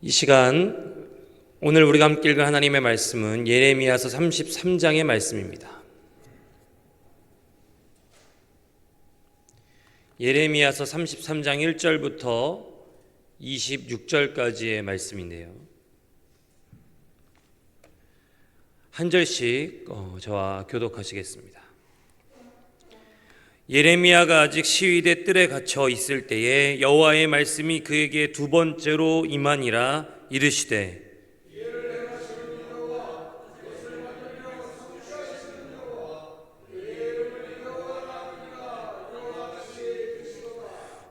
이 시간 오늘 우리가 함께 읽은 하나님의 말씀은 예레미야서 33장의 말씀입니다. 예레미야서 33장 1절부터 26절까지의 말씀인데요. 한 절씩 저와 교독하시겠습니다. 예레미야가 아직 시위대 뜰에 갇혀 있을 때에 여호와의 말씀이 그에게 두 번째로 임하니라. 이르시되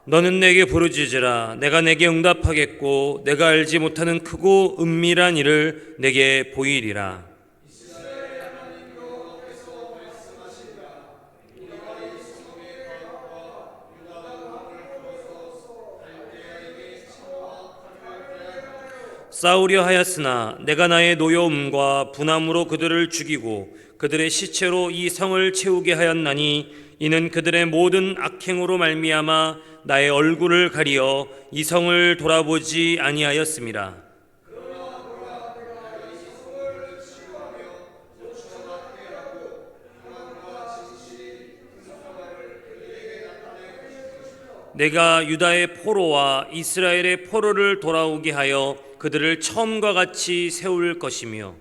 너는 내게 부르짖으라. 내가 내게 응답하겠고 내가 알지 못하는 크고 은밀한 일을 내게 보이리라. 싸우려 하였으나 내가 나의 노여움과 분함으로 그들을 죽이고 그들의 시체로 이 성을 채우게 하였나니 이는 그들의 모든 악행으로 말미암아 나의 얼굴을 가리어 이 성을 돌아보지 아니하였음이라. 내가 유다의 포로와 이스라엘의 포로를 돌아오게 하여 그들을 처음과 같이 세울 것이며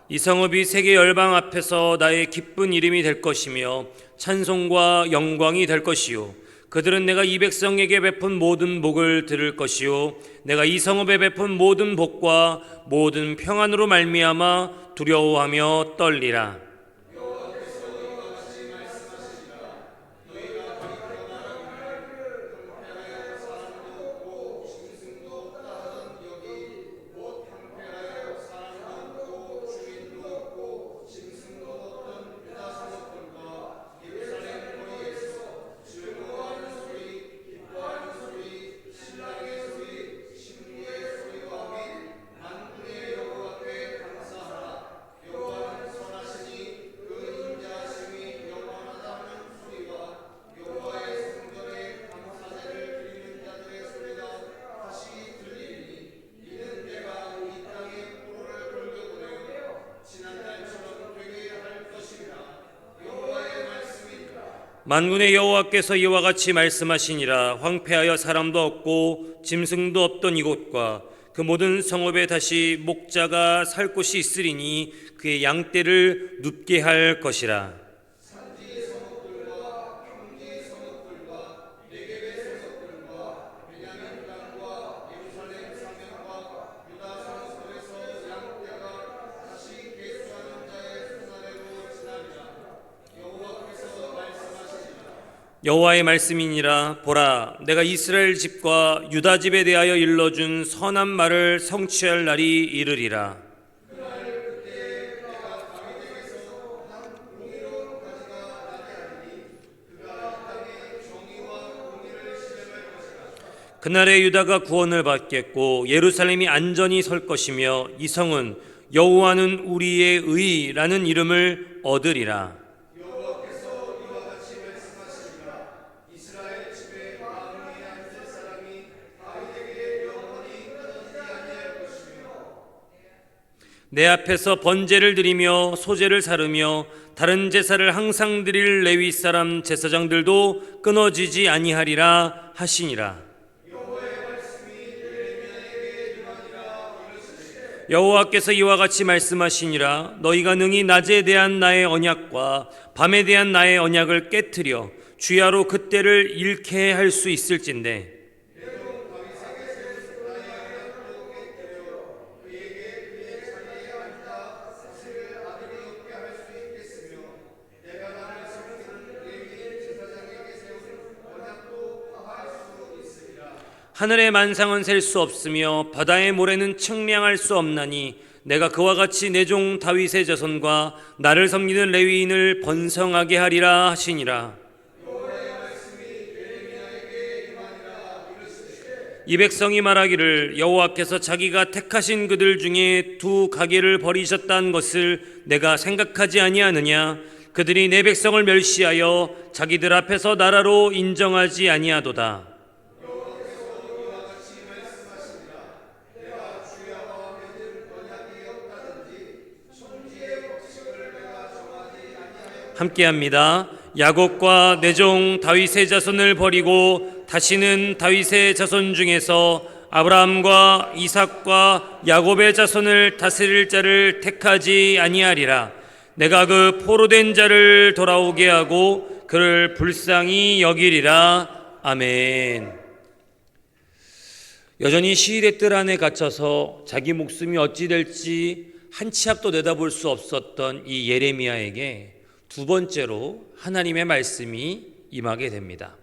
이 성읍이 세계 열방 앞에서 나의 기쁜 이름이 될 것이며 찬송과 영광이 될 것이요 그들은 내가 이 백성에게 베푼 모든 복을 들을 것이요 내가 이 성읍에 베푼 모든 복과 모든 평안으로 말미암아 두려워하며 떨리라. 만군의 여호와께서 이와 같이 말씀하시니라. 황폐하여 사람도 없고 짐승도 없던 이곳과 그 모든 성읍에 다시 목자가 살 곳이 있으리니 그의 양떼를 눕게 할 것이라. 여호와의 말씀이니라. 보라, 내가 이스라엘 집과 유다 집에 대하여 일러준 선한 말을 성취할 날이 이르리라. 그날에 유다가 구원을 받겠고 예루살렘이 안전히 설 것이며 이 성은 여호와는 우리의 의라는 이름을 얻으리라. 내 앞에서 번제를 드리며 소제를 사르며 다른 제사를 항상 드릴 레위 사람 제사장들도 끊어지지 아니하리라 하시니라. 여호와께서 이와 같이 말씀하시니라. 너희가 능히 낮에 대한 나의 언약과 밤에 대한 나의 언약을 깨트려 주야로 그때를 잃게 할 수 있을진데 하늘의 만상은 셀 수 없으며 바다의 모래는 측량할 수 없나니 내가 그와 같이 내 종 다윗의 자손과 나를 섬기는 레위인을 번성하게 하리라 하시니라. 이 백성이 말하기를 여호와께서 자기가 택하신 그들 중에 두 가게를 버리셨다는 것을 내가 생각하지 아니하느냐. 그들이 내 백성을 멸시하여 자기들 앞에서 나라로 인정하지 아니하도다. 함께합니다. 야곱과 내 종 다윗의 자손을 버리고 다시는 다윗의 자손 중에서 아브라함과 이삭과 야곱의 자손을 다스릴 자를 택하지 아니하리라. 내가 그 포로된 자를 돌아오게 하고 그를 불쌍히 여기리라. 아멘. 여전히 시일의 뜰 안에 갇혀서 자기 목숨이 어찌 될지 한 치 앞도 내다볼 수 없었던 이 예레미야에게 두 번째로 하나님의 말씀이 임하게 됩니다.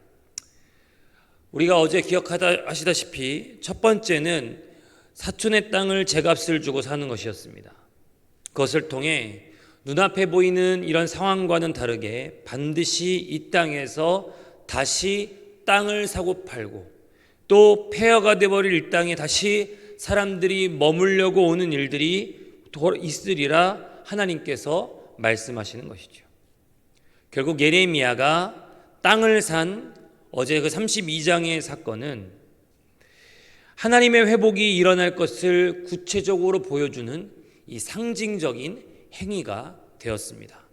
우리가 어제 기억하시다시피 첫 번째는 사촌의 땅을 제값을 주고 사는 것이었습니다. 그것을 통해 눈앞에 보이는 이런 상황과는 다르게 반드시 이 땅에서 다시 땅을 사고 팔고 또 폐허가 되어버릴 이 땅에 다시 사람들이 머물려고 오는 일들이 있으리라 하나님께서 말씀하시는 것이죠. 결국 예레미야가 땅을 산 어제 그 32장의 사건은 하나님의 회복이 일어날 것을 구체적으로 보여주는 이 상징적인 행위가 되었습니다.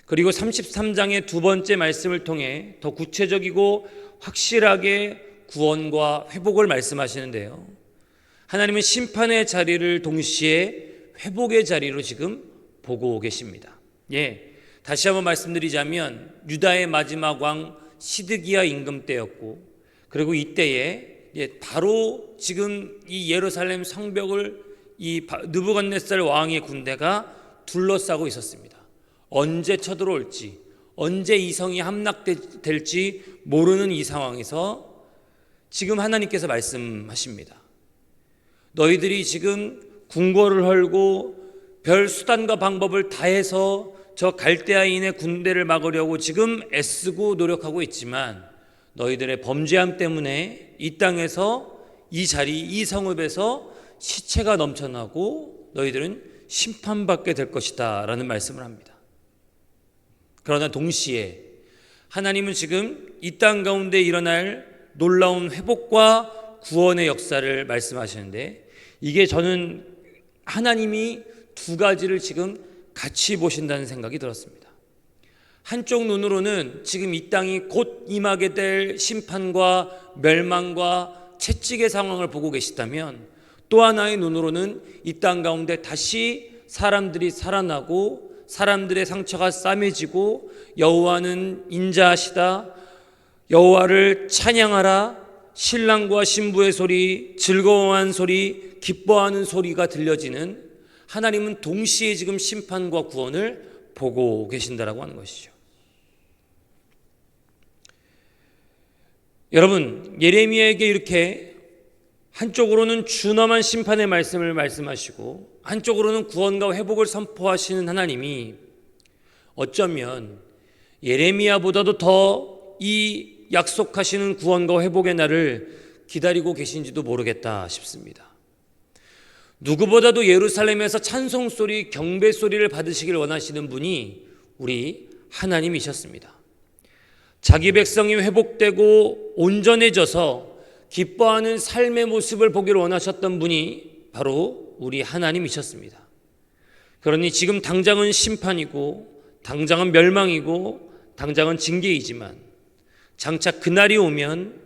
그리고 33장의 두 번째 말씀을 통해 더 구체적이고 확실하게 구원과 회복을 말씀하시는데요. 하나님은 심판의 자리를 동시에 회복의 자리로 지금 보고 계십니다. 다시 한번 말씀드리자면 유다의 마지막 왕 시드기야 임금 때였고, 그리고 이때에 바로 지금 이 예루살렘 성벽을 이 느부갓네살 왕의 군대가 둘러싸고 있었습니다. 언제 쳐들어올지, 언제 이 성이 함락될지 모르는 이 상황에서 지금 하나님께서 말씀하십니다. 너희들이 지금 궁궐을 헐고 별 수단과 방법을 다해서 저 갈대아인의 군대를 막으려고 지금 애쓰고 노력하고 있지만 너희들의 범죄함 때문에 이 땅에서 이 자리, 이 성읍에서 시체가 넘쳐나고 너희들은 심판받게 될 것이다 라는 말씀을 합니다. 그러나 동시에 하나님은 지금 이 땅 가운데 일어날 놀라운 회복과 구원의 역사를 말씀하시는데, 이게 저는 하나님이 두 가지를 지금 같이 보신다는 생각이 들었습니다. 한쪽 눈으로는 지금 이 땅이 곧 임하게 될 심판과 멸망과 채찍의 상황을 보고 계시다면, 또 하나의 눈으로는 이 땅 가운데 다시 사람들이 살아나고 사람들의 상처가 싸매지고 여호와는 인자하시다, 여호와를 찬양하라, 신랑과 신부의 소리, 즐거워하는 소리, 기뻐하는 소리가 들려지는, 하나님은 동시에 지금 심판과 구원을 보고 계신다라고 하는 것이죠. 여러분, 예레미야에게 이렇게 한쪽으로는 준엄한 심판의 말씀을 말씀하시고 한쪽으로는 구원과 회복을 선포하시는 하나님이 어쩌면 예레미야보다도 더 이 약속하시는 구원과 회복의 날을 기다리고 계신지도 모르겠다 싶습니다. 누구보다도 예루살렘에서 찬송소리, 경배소리를 받으시길 원하시는 분이 우리 하나님이셨습니다. 자기 백성이 회복되고 온전해져서 기뻐하는 삶의 모습을 보기를 원하셨던 분이 바로 우리 하나님이셨습니다. 그러니 지금 당장은 심판이고 당장은 멸망이고 당장은 징계이지만 장차 그날이 오면,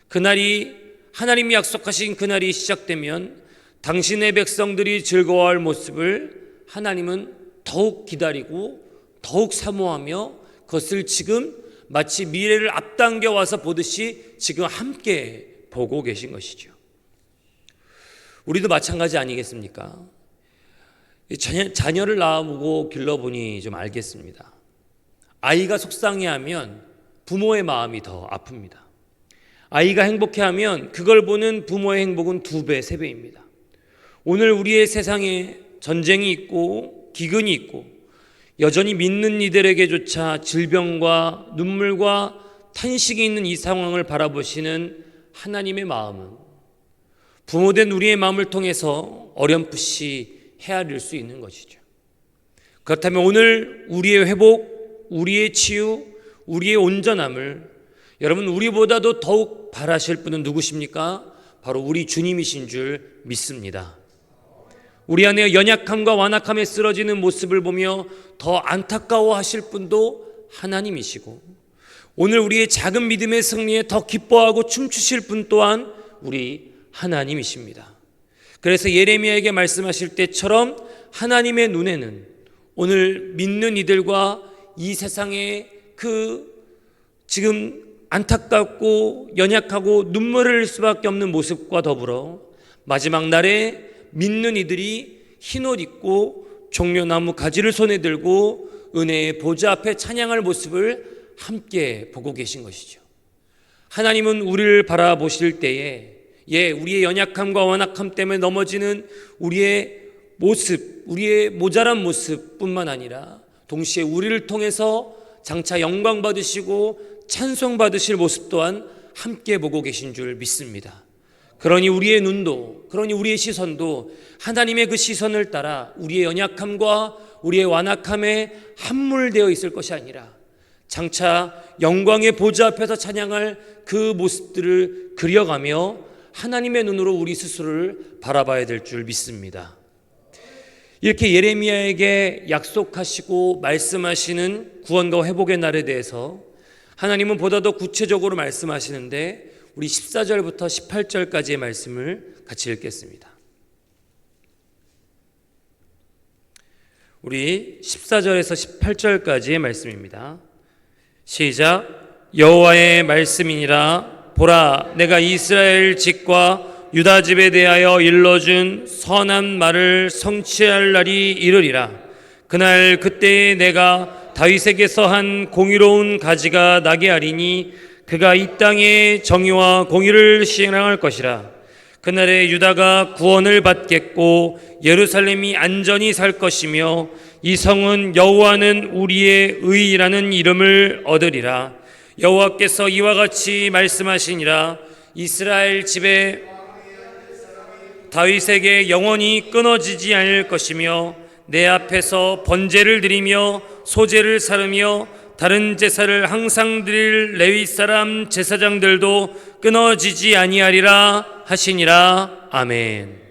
그날이 하나님이 약속하신 그날이 시작되면 당신의 백성들이 즐거워할 모습을 하나님은 더욱 기다리고 더욱 사모하며 그것을 지금 마치 미래를 앞당겨 와서 보듯이 지금 함께 보고 계신 것이죠. 우리도 마찬가지 아니겠습니까? 자녀를 낳아보고 길러보니 좀 알겠습니다. 아이가 속상해하면 부모의 마음이 더 아픕니다. 아이가 행복해하면 그걸 보는 부모의 행복은 2배, 3배입니다. 오늘 우리의 세상에 전쟁이 있고 기근이 있고 여전히 믿는 이들에게조차 질병과 눈물과 탄식이 있는 이 상황을 바라보시는 하나님의 마음은 부모된 우리의 마음을 통해서 어렴풋이 헤아릴 수 있는 것이죠. 그렇다면 오늘 우리의 회복, 우리의 치유, 우리의 온전함을 여러분 우리보다도 더욱 바라실 분은 누구십니까? 바로 우리 주님이신 줄 믿습니다. 우리 안에 연약함과 완악함에 쓰러지는 모습을 보며 더 안타까워하실 분도 하나님이시고, 오늘 우리의 작은 믿음의 승리에 더 기뻐하고 춤추실 분 또한 우리 하나님이십니다. 그래서 예레미야에게 말씀하실 때처럼 하나님의 눈에는 오늘 믿는 이들과 이 세상의 그 지금 안타깝고 연약하고 눈물을 흘릴 수밖에 없는 모습과 더불어 마지막 날에 믿는 이들이 흰옷 입고 종려나무 가지를 손에 들고 은혜의 보좌 앞에 찬양할 모습을 함께 보고 계신 것이죠. 하나님은 우리를 바라보실 때에 우리의 연약함과 완악함 때문에 넘어지는 우리의 모습, 우리의 모자란 모습뿐만 아니라 동시에 우리를 통해서 장차 영광 받으시고 찬송 받으실 모습 또한 함께 보고 계신 줄 믿습니다. 그러니 우리의 눈도, 그러니 우리의 시선도 하나님의 그 시선을 따라 우리의 연약함과 우리의 완악함에 함몰되어 있을 것이 아니라 장차 영광의 보좌 앞에서 찬양할 그 모습들을 그려가며 하나님의 눈으로 우리 스스로를 바라봐야 될 줄 믿습니다. 이렇게 예레미야에게 약속하시고 말씀하시는 구원과 회복의 날에 대해서 하나님은 보다 더 구체적으로 말씀하시는데 우리 14절부터 18절까지의 말씀을 같이 읽겠습니다. 우리 14절에서 18절까지의 말씀입니다. 시작. 여호와의 말씀이니라. 보라, 내가 이스라엘 집과 유다 집에 대하여 일러준 선한 말을 성취할 날이 이르리라. 그날 그때에 내가 다윗에게서 한 공의로운 가지가 나게 하리니 그가 이 땅에 정의와 공의를 시행할 것이라. 그날에 유다가 구원을 받겠고 예루살렘이 안전히 살 것이며 이 성은 여호와는 우리의 의라는 이름을 얻으리라. 여호와께서 이와 같이 말씀하시니라. 이스라엘 집에 다윗에게 영원히 끊어지지 않을 것이며 내 앞에서 번제를 드리며 소제를 사르며 다른 제사를 항상 드릴 레위 사람 제사장들도 끊어지지 아니하리라 하시니라. 아멘.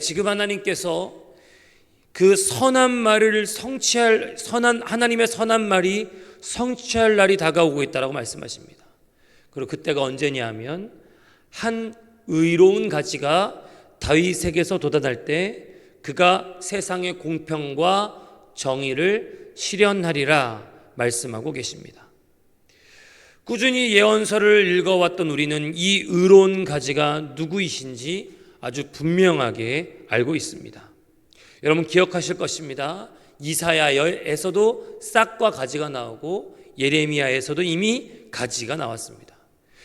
지금 하나님께서 그 선한 말을 성취할 하나님의 선한 말이 성취할 날이 다가오고 있다라고 말씀하십니다. 그리고 그때가 언제냐 하면 한 의로운 가지가 다윗에게서 돋아날 때 그가 세상의 공평과 정의를 실현하리라 말씀하고 계십니다. 꾸준히 예언서를 읽어왔던 우리는 이 의로운 가지가 누구이신지 아주 분명하게 알고 있습니다. 여러분 기억하실 것입니다. 이사야에서도 싹과 가지가 나오고 예레미야에서도 이미 가지가 나왔습니다.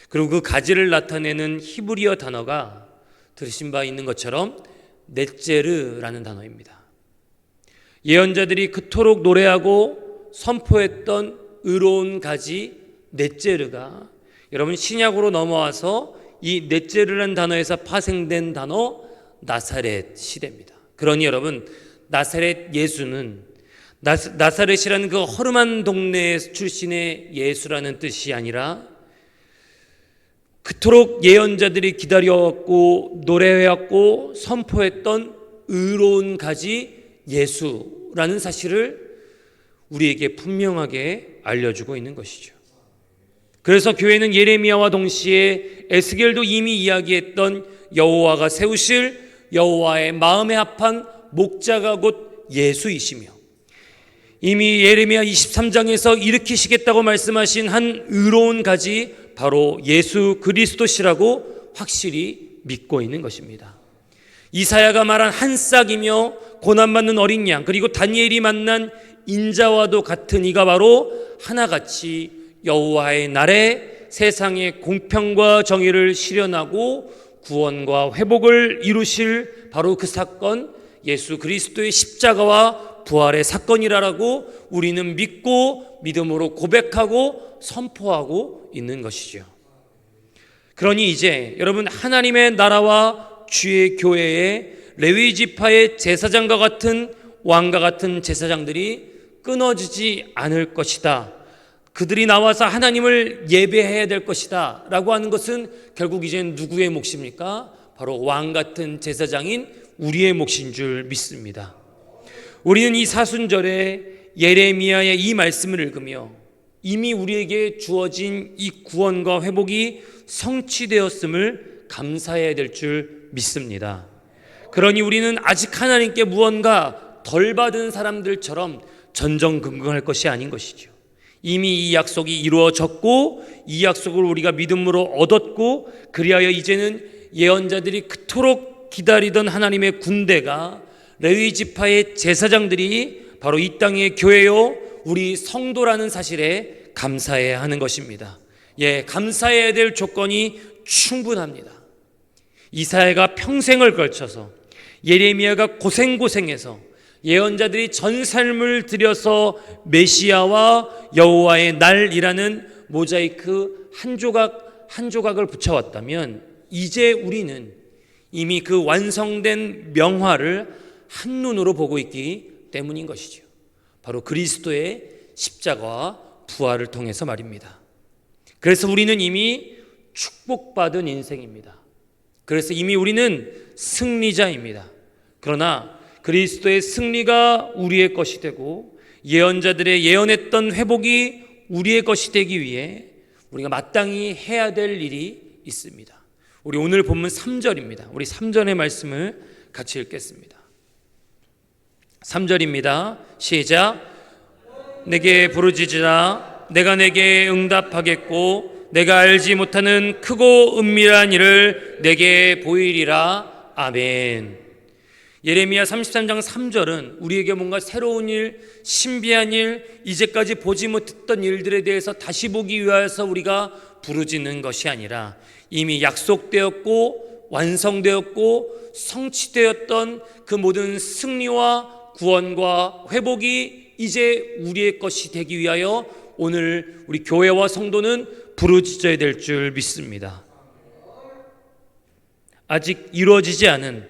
그리고 그 가지를 나타내는 히브리어 단어가 들으신 바 있는 것처럼 넷제르라는 단어입니다. 예언자들이 그토록 노래하고 선포했던 의로운 가지 넷제르가 여러분 신약으로 넘어와서 이 넷제르라는 단어에서 파생된 단어 나사렛 시대입니다. 그러니 여러분 나사렛 예수는 나사렛이라는 그 허름한 동네 출신의 예수라는 뜻이 아니라 그토록 예언자들이 기다려왔고 노래해왔고 선포했던 의로운 가지 예수라는 사실을 우리에게 분명하게 알려주고 있는 것이죠. 그래서 교회는 예레미야와 동시에 에스겔도 이미 이야기했던 여호와가 세우실 여호와의 마음에 합한 목자가 곧 예수이시며 이미 예레미야 23장에서 일으키시겠다고 말씀하신 한 의로운 가지 바로 예수 그리스도시라고 확실히 믿고 있는 것입니다. 이사야가 말한 한 싹이며 고난받는 어린 양 그리고 다니엘이 만난 인자와도 같은 이가 바로 하나같이 여호와의 날에 세상의 공평과 정의를 실현하고 구원과 회복을 이루실 바로 그 사건 예수 그리스도의 십자가와 부활의 사건이라고 우리는 믿고 믿음으로 고백하고 선포하고 있는 것이죠. 그러니 이제 여러분, 하나님의 나라와 주의 교회의 레위 지파의 제사장과 같은 왕과 같은 제사장들이 끊어지지 않을 것이다. 그들이 나와서 하나님을 예배해야 될 것이다 라고 하는 것은 결국 이제는 누구의 몫입니까? 바로 왕 같은 제사장인 우리의 몫인 줄 믿습니다. 우리는 이 사순절에 예레미야의 이 말씀을 읽으며 이미 우리에게 주어진 이 구원과 회복이 성취되었음을 감사해야 될 줄 믿습니다. 그러니 우리는 아직 하나님께 무언가 덜 받은 사람들처럼 전전긍긍할 것이 아닌 것이죠. 이미 이 약속이 이루어졌고 이 약속을 우리가 믿음으로 얻었고, 그리하여 이제는 예언자들이 그토록 기다리던 하나님의 군대가, 레위 지파의 제사장들이 바로 이 땅의 교회요 우리 성도라는 사실에 감사해야 하는 것입니다. 감사해야 될 조건이 충분합니다. 이사야가 평생을 걸쳐서, 예레미야가 고생해서 예언자들이 전 삶을 들여서 메시아와 여호와의 날이라는 모자이크 한 조각 한 조각을 붙여왔다면, 이제 우리는 이미 그 완성된 명화를 한눈으로 보고 있기 때문인 것이죠. 바로 그리스도의 십자가와 부활을 통해서 말입니다. 그래서 우리는 이미 축복받은 인생입니다. 그래서 이미 우리는 승리자입니다. 그러나 그리스도의 승리가 우리의 것이 되고 예언자들의 예언했던 회복이 우리의 것이 되기 위해 우리가 마땅히 해야 될 일이 있습니다. 우리 오늘 본문 3절입니다. 우리 3절의 말씀을 같이 읽겠습니다. 3절입니다. 시작. 내게 부르짖으라. 내가 내게 응답하겠고 내가 알지 못하는 크고 은밀한 일을 내게 보이리라. 아멘. 예레미야 33장 3절은 우리에게 뭔가 새로운 일, 신비한 일, 이제까지 보지 못했던 일들에 대해서 다시 보기 위해서 우리가 부르짖는 것이 아니라 이미 약속되었고 완성되었고 성취되었던 그 모든 승리와 구원과 회복이 이제 우리의 것이 되기 위하여 오늘 우리 교회와 성도는 부르짖어야 될 줄 믿습니다. 아직 이루어지지 않은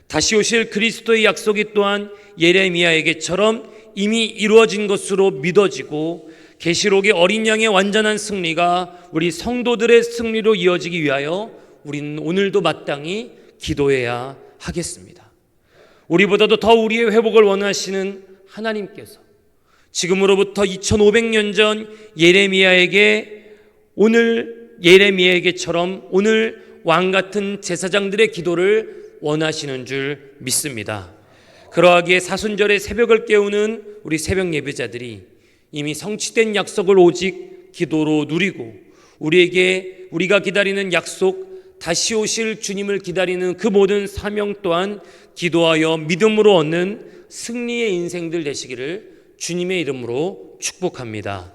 다시 오실 그리스도의 약속이 또한 예레미야에게처럼 이미 이루어진 것으로 믿어지고 계시록의 어린 양의 완전한 승리가 우리 성도들의 승리로 이어지기 위하여 우리는 오늘도 마땅히 기도해야 하겠습니다. 우리보다도 더 우리의 회복을 원하시는 하나님께서 지금으로부터 2500년 전 예레미야에게처럼 오늘 왕 같은 제사장들의 기도를 원하시는 줄 믿습니다. 그러하기에 사순절의 새벽을 깨우는 우리 새벽 예배자들이 이미 성취된 약속을 오직 기도로 누리고 우리가 기다리는 약속, 다시 오실 주님을 기다리는 그 모든 사명 또한 기도하여 믿음으로 얻는 승리의 인생들 되시기를 주님의 이름으로 축복합니다.